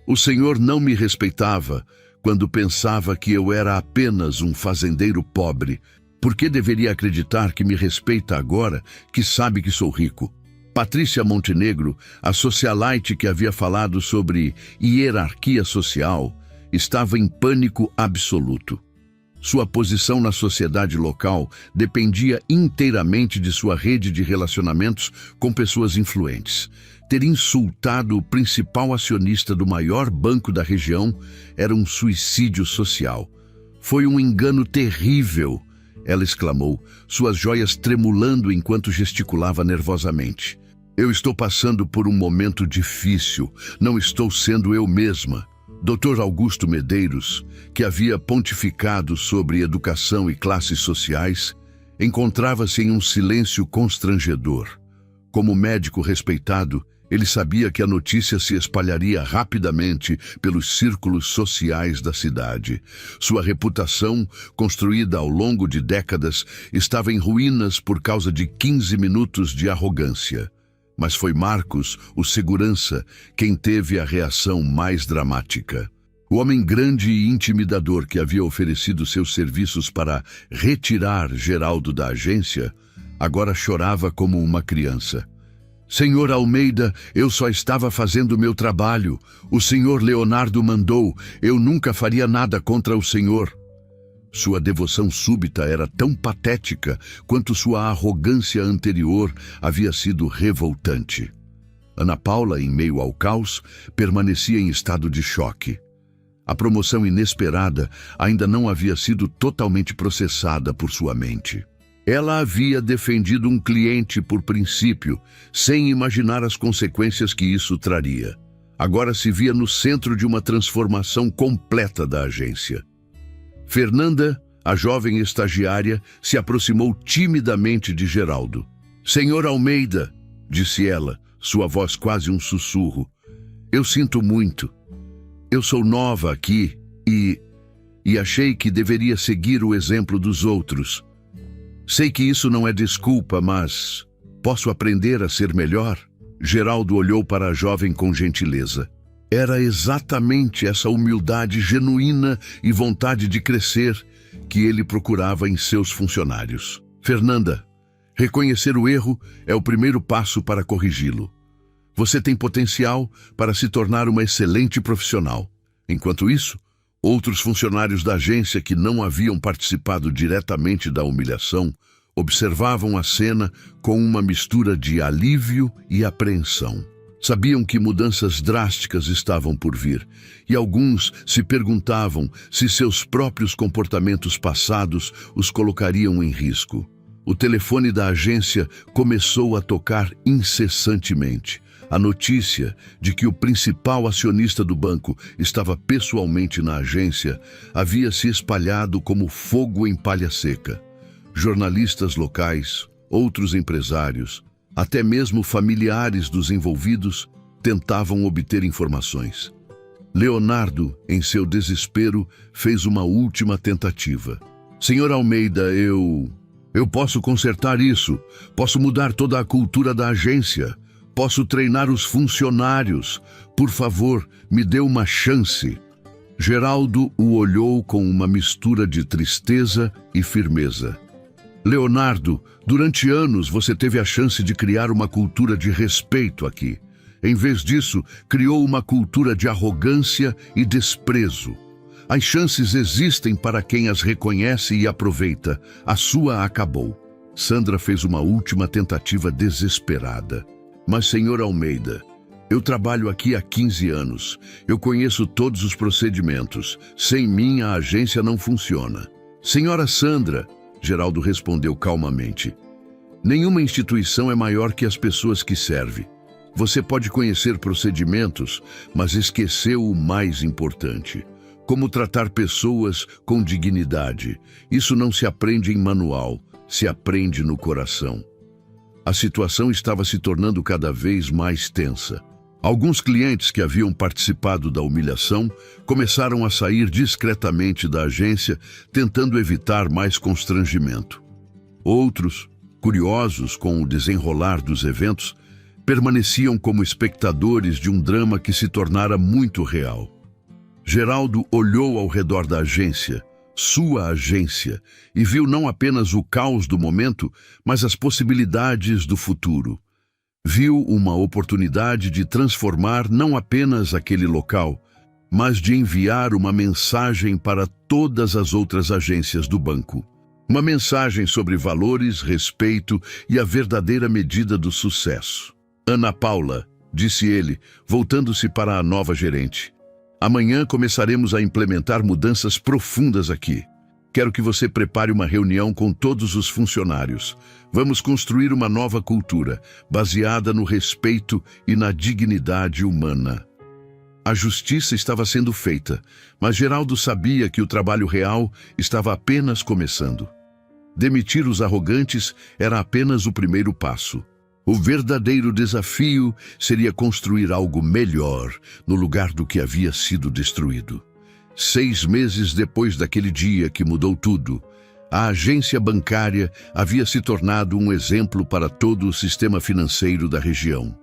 O senhor não me respeitava quando pensava que eu era apenas um fazendeiro pobre. Por que deveria acreditar que me respeita agora que sabe que sou rico? Patrícia Montenegro, a socialite que havia falado sobre hierarquia social, estava em pânico absoluto. Sua posição na sociedade local dependia inteiramente de sua rede de relacionamentos com pessoas influentes. Ter insultado o principal acionista do maior banco da região era um suicídio social. Foi um engano terrível, ela exclamou, suas joias tremulando enquanto gesticulava nervosamente. Eu estou passando por um momento difícil, não estou sendo eu mesma. Dr. Augusto Medeiros, que havia pontificado sobre educação e classes sociais, encontrava-se em um silêncio constrangedor. Como médico respeitado, ele sabia que a notícia se espalharia rapidamente pelos círculos sociais da cidade. Sua reputação, construída ao longo de décadas, estava em ruínas por causa de 15 minutos de arrogância. Mas foi Marcos, o segurança, quem teve a reação mais dramática. O homem grande e intimidador que havia oferecido seus serviços para retirar Geraldo da agência, agora chorava como uma criança. Senhor Almeida, eu só estava fazendo meu trabalho. O senhor Leonardo mandou. Eu nunca faria nada contra o senhor. Sua devoção súbita era tão patética quanto sua arrogância anterior havia sido revoltante. Ana Paula, em meio ao caos, permanecia em estado de choque. A promoção inesperada ainda não havia sido totalmente processada por sua mente. Ela havia defendido um cliente por princípio, sem imaginar as consequências que isso traria. Agora se via no centro de uma transformação completa da agência. Fernanda, a jovem estagiária, se aproximou timidamente de Geraldo. Senhor Almeida, disse ela, sua voz quase um sussurro. Eu sinto muito. Eu sou nova aqui e achei que deveria seguir o exemplo dos outros. Sei que isso não é desculpa, mas posso aprender a ser melhor? Geraldo olhou para a jovem com gentileza. Era exatamente essa humildade genuína e vontade de crescer que ele procurava em seus funcionários. Fernanda, reconhecer o erro é o primeiro passo para corrigi-lo. Você tem potencial para se tornar uma excelente profissional. Enquanto isso, outros funcionários da agência que não haviam participado diretamente da humilhação observavam a cena com uma mistura de alívio e apreensão. Sabiam que mudanças drásticas estavam por vir, e alguns se perguntavam se seus próprios comportamentos passados os colocariam em risco. O telefone da agência começou a tocar incessantemente. A notícia de que o principal acionista do banco estava pessoalmente na agência havia se espalhado como fogo em palha seca. Jornalistas locais, outros empresários, até mesmo familiares dos envolvidos tentavam obter informações. Leonardo, em seu desespero, fez uma última tentativa. Senhor Almeida, eu posso consertar isso. Posso mudar toda a cultura da agência. Posso treinar os funcionários. Por favor, me dê uma chance. Geraldo o olhou com uma mistura de tristeza e firmeza. Leonardo, durante anos você teve a chance de criar uma cultura de respeito aqui. Em vez disso, criou uma cultura de arrogância e desprezo. As chances existem para quem as reconhece e aproveita. A sua acabou. Sandra fez uma última tentativa desesperada. Mas, senhor Almeida, eu trabalho aqui há 15 anos. Eu conheço todos os procedimentos. Sem mim, a agência não funciona. Senhora Sandra, Geraldo respondeu calmamente, nenhuma instituição é maior que as pessoas que serve. Você pode conhecer procedimentos, mas esqueceu o mais importante. Como tratar pessoas com dignidade. Isso não se aprende em manual, se aprende no coração. A situação estava se tornando cada vez mais tensa. Alguns clientes que haviam participado da humilhação começaram a sair discretamente da agência, tentando evitar mais constrangimento. Outros, curiosos com o desenrolar dos eventos, permaneciam como espectadores de um drama que se tornara muito real. Geraldo olhou ao redor da agência, sua agência, e viu não apenas o caos do momento, mas as possibilidades do futuro. Viu uma oportunidade de transformar não apenas aquele local, mas de enviar uma mensagem para todas as outras agências do banco. Uma mensagem sobre valores, respeito e a verdadeira medida do sucesso. Ana Paula, disse ele, voltando-se para a nova gerente. Amanhã começaremos a implementar mudanças profundas aqui. Quero que você prepare uma reunião com todos os funcionários. Vamos construir uma nova cultura, baseada no respeito e na dignidade humana. A justiça estava sendo feita, mas Geraldo sabia que o trabalho real estava apenas começando. Demitir os arrogantes era apenas o primeiro passo. O verdadeiro desafio seria construir algo melhor no lugar do que havia sido destruído. 6 meses depois daquele dia que mudou tudo, a agência bancária havia se tornado um exemplo para todo o sistema financeiro da região.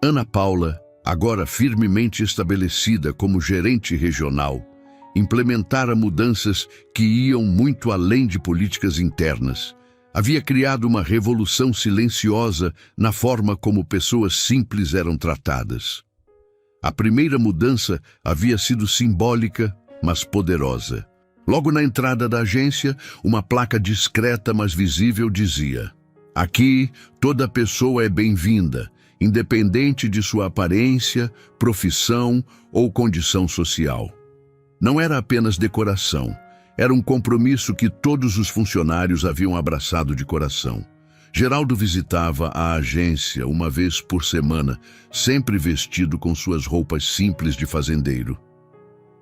Ana Paula, agora firmemente estabelecida como gerente regional, implementara mudanças que iam muito além de políticas internas. Havia criado uma revolução silenciosa na forma como pessoas simples eram tratadas. A primeira mudança havia sido simbólica, mas poderosa. Logo na entrada da agência, uma placa discreta, mas visível, dizia: "Aqui, toda pessoa é bem-vinda, independente de sua aparência, profissão ou condição social." Não era apenas decoração, era um compromisso que todos os funcionários haviam abraçado de coração. Geraldo visitava a agência uma vez por semana, sempre vestido com suas roupas simples de fazendeiro.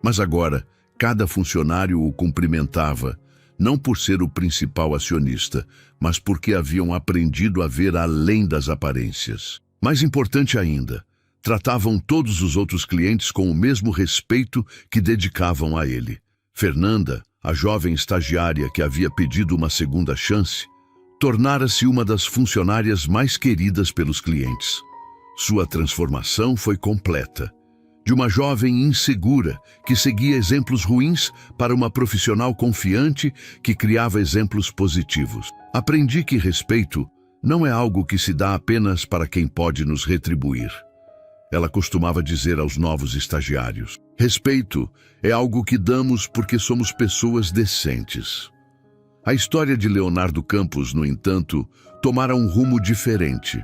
Mas agora, cada funcionário o cumprimentava, não por ser o principal acionista, mas porque haviam aprendido a ver além das aparências. Mais importante ainda, tratavam todos os outros clientes com o mesmo respeito que dedicavam a ele. Fernanda, a jovem estagiária que havia pedido uma segunda chance, tornara-se uma das funcionárias mais queridas pelos clientes. Sua transformação foi completa. De uma jovem insegura que seguia exemplos ruins para uma profissional confiante que criava exemplos positivos. Aprendi que respeito não é algo que se dá apenas para quem pode nos retribuir. Ela costumava dizer aos novos estagiários: respeito é algo que damos porque somos pessoas decentes. A história de Leonardo Campos, no entanto, tomara um rumo diferente.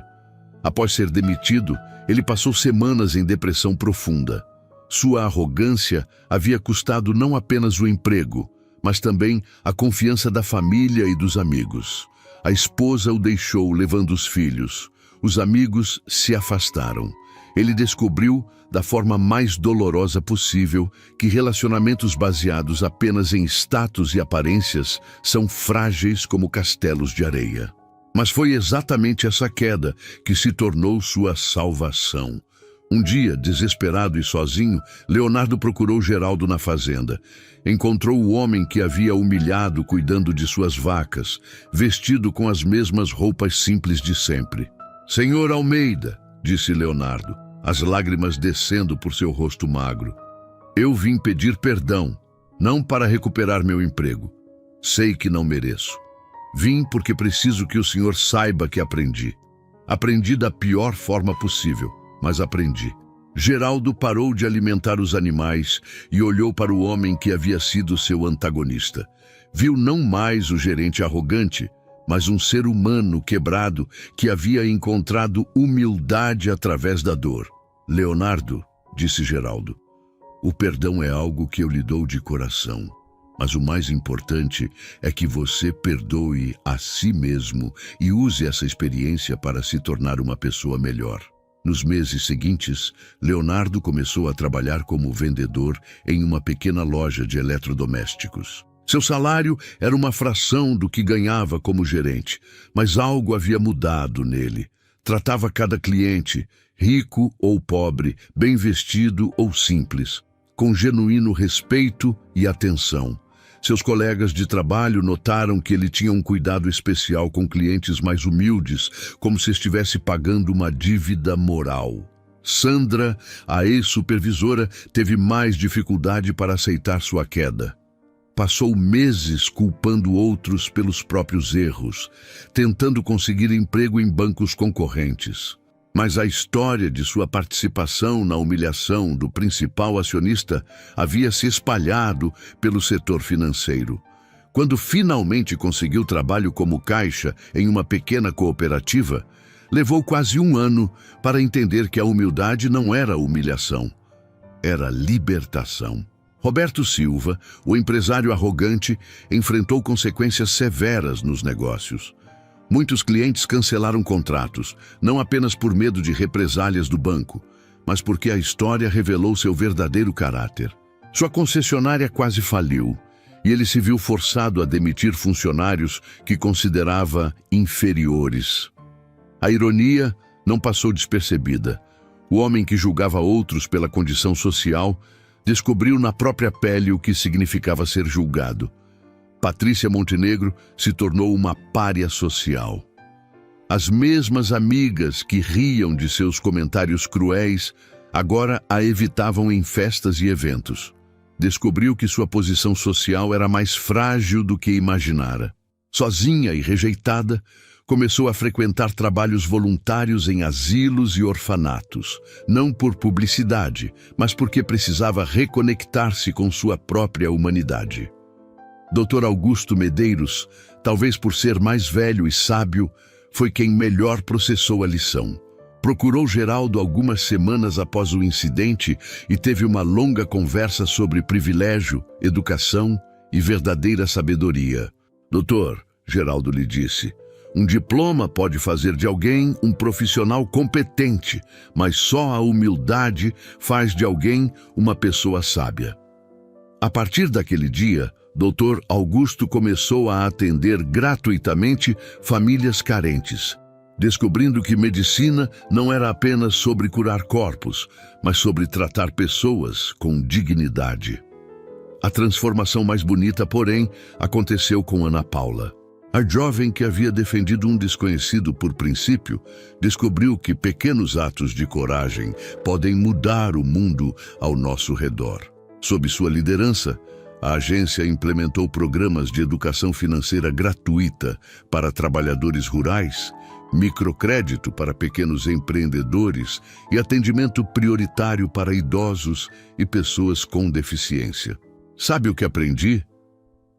Após ser demitido, ele passou semanas em depressão profunda. Sua arrogância havia custado não apenas o emprego, mas também a confiança da família e dos amigos. A esposa o deixou levando os filhos. Os amigos se afastaram. Ele descobriu, da forma mais dolorosa possível, que relacionamentos baseados apenas em status e aparências são frágeis como castelos de areia. Mas foi exatamente essa queda que se tornou sua salvação. Um dia, desesperado e sozinho, Leonardo procurou Geraldo na fazenda. Encontrou o homem que havia humilhado cuidando de suas vacas, vestido com as mesmas roupas simples de sempre. "Senhor Almeida", disse Leonardo, as lágrimas descendo por seu rosto magro, "eu vim pedir perdão, não para recuperar meu emprego. Sei que não mereço. Vim porque preciso que o senhor saiba que aprendi. Aprendi da pior forma possível, mas aprendi." Geraldo parou de alimentar os animais e olhou para o homem que havia sido seu antagonista. Viu não mais o gerente arrogante, mas um ser humano quebrado que havia encontrado humildade através da dor. "Leonardo", disse Geraldo, "o perdão é algo que eu lhe dou de coração. Mas o mais importante é que você perdoe a si mesmo e use essa experiência para se tornar uma pessoa melhor." Nos meses seguintes, Leonardo começou a trabalhar como vendedor em uma pequena loja de eletrodomésticos. Seu salário era uma fração do que ganhava como gerente, mas algo havia mudado nele. Tratava cada cliente, rico ou pobre, bem vestido ou simples, com genuíno respeito e atenção. Seus colegas de trabalho notaram que ele tinha um cuidado especial com clientes mais humildes, como se estivesse pagando uma dívida moral. Sandra, a ex-supervisora, teve mais dificuldade para aceitar sua queda. Passou meses culpando outros pelos próprios erros, tentando conseguir emprego em bancos concorrentes. Mas a história de sua participação na humilhação do principal acionista havia se espalhado pelo setor financeiro. Quando finalmente conseguiu trabalho como caixa em uma pequena cooperativa, levou quase um ano para entender que a humildade não era humilhação, era libertação. Roberto Silva, o empresário arrogante, enfrentou consequências severas nos negócios. Muitos clientes cancelaram contratos, não apenas por medo de represálias do banco, mas porque a história revelou seu verdadeiro caráter. Sua concessionária quase faliu, e ele se viu forçado a demitir funcionários que considerava inferiores. A ironia não passou despercebida. O homem que julgava outros pela condição social descobriu na própria pele o que significava ser julgado. Patrícia Montenegro se tornou uma pária social. As mesmas amigas que riam de seus comentários cruéis, agora a evitavam em festas e eventos. Descobriu que sua posição social era mais frágil do que imaginara. Sozinha e rejeitada, começou a frequentar trabalhos voluntários em asilos e orfanatos, não por publicidade, mas porque precisava reconectar-se com sua própria humanidade. Dr. Augusto Medeiros, talvez por ser mais velho e sábio, foi quem melhor processou a lição. Procurou Geraldo algumas semanas após o incidente e teve uma longa conversa sobre privilégio, educação e verdadeira sabedoria. Doutor, Geraldo lhe disse, um diploma pode fazer de alguém um profissional competente, mas só a humildade faz de alguém uma pessoa sábia. A partir daquele dia, Dr. Augusto começou a atender gratuitamente famílias carentes, descobrindo que medicina não era apenas sobre curar corpos, mas sobre tratar pessoas com dignidade. A transformação mais bonita, porém, aconteceu com Ana Paula. A jovem que havia defendido um desconhecido por princípio, descobriu que pequenos atos de coragem podem mudar o mundo ao nosso redor. Sob sua liderança, a agência implementou programas de educação financeira gratuita para trabalhadores rurais, microcrédito para pequenos empreendedores e atendimento prioritário para idosos e pessoas com deficiência. Sabe o que aprendi?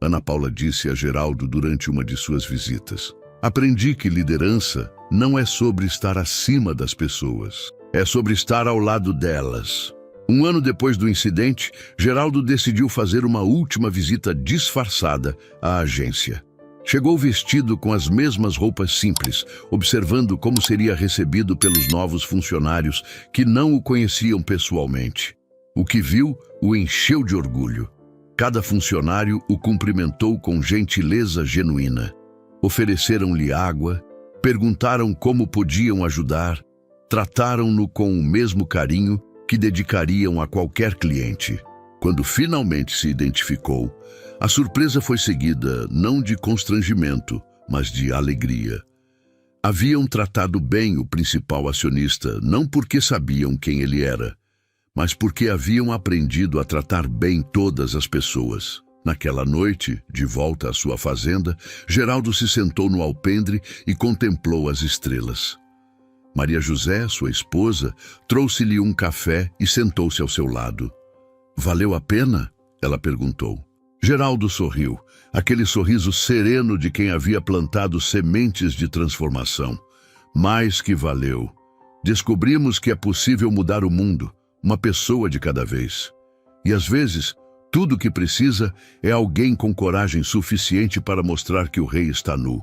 Ana Paula disse a Geraldo durante uma de suas visitas. Aprendi que liderança não é sobre estar acima das pessoas, é sobre estar ao lado delas. Um ano depois do incidente, Geraldo decidiu fazer uma última visita disfarçada à agência. Chegou vestido com as mesmas roupas simples, observando como seria recebido pelos novos funcionários que não o conheciam pessoalmente. O que viu o encheu de orgulho. Cada funcionário o cumprimentou com gentileza genuína. Ofereceram-lhe água, perguntaram como podiam ajudar, trataram-no com o mesmo carinho que dedicariam a qualquer cliente. Quando finalmente se identificou, a surpresa foi seguida não de constrangimento, mas de alegria. Haviam tratado bem o principal acionista, não porque sabiam quem ele era, mas porque haviam aprendido a tratar bem todas as pessoas. Naquela noite, de volta à sua fazenda, Geraldo se sentou no alpendre e contemplou as estrelas. Maria José, sua esposa, trouxe-lhe um café e sentou-se ao seu lado. "Valeu a pena?" ela perguntou. Geraldo sorriu, aquele sorriso sereno de quem havia plantado sementes de transformação. Mais que valeu. Descobrimos que é possível mudar o mundo, uma pessoa de cada vez. E às vezes, tudo o que precisa é alguém com coragem suficiente para mostrar que o rei está nu.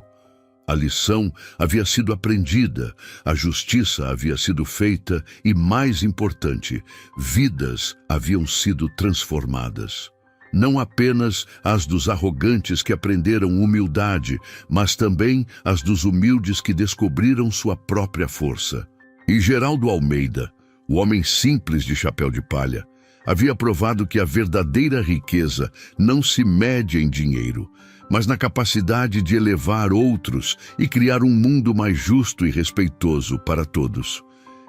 A lição havia sido aprendida, a justiça havia sido feita e, mais importante, vidas haviam sido transformadas. não apenas as dos arrogantes que aprenderam humildade, mas também as dos humildes que descobriram sua própria força. E Geraldo Almeida, o homem simples de chapéu de palha, havia provado que a verdadeira riqueza não se mede em dinheiro, mas na capacidade de elevar outros e criar um mundo mais justo e respeitoso para todos.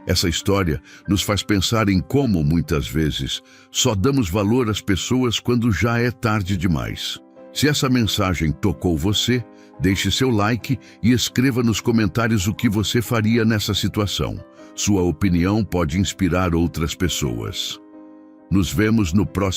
Essa história nos faz pensar em como, muitas vezes, só damos valor às pessoas quando já é tarde demais. Se essa mensagem tocou você, deixe seu like e escreva nos comentários o que você faria nessa situação. Sua opinião pode inspirar outras pessoas. Nos vemos no próximo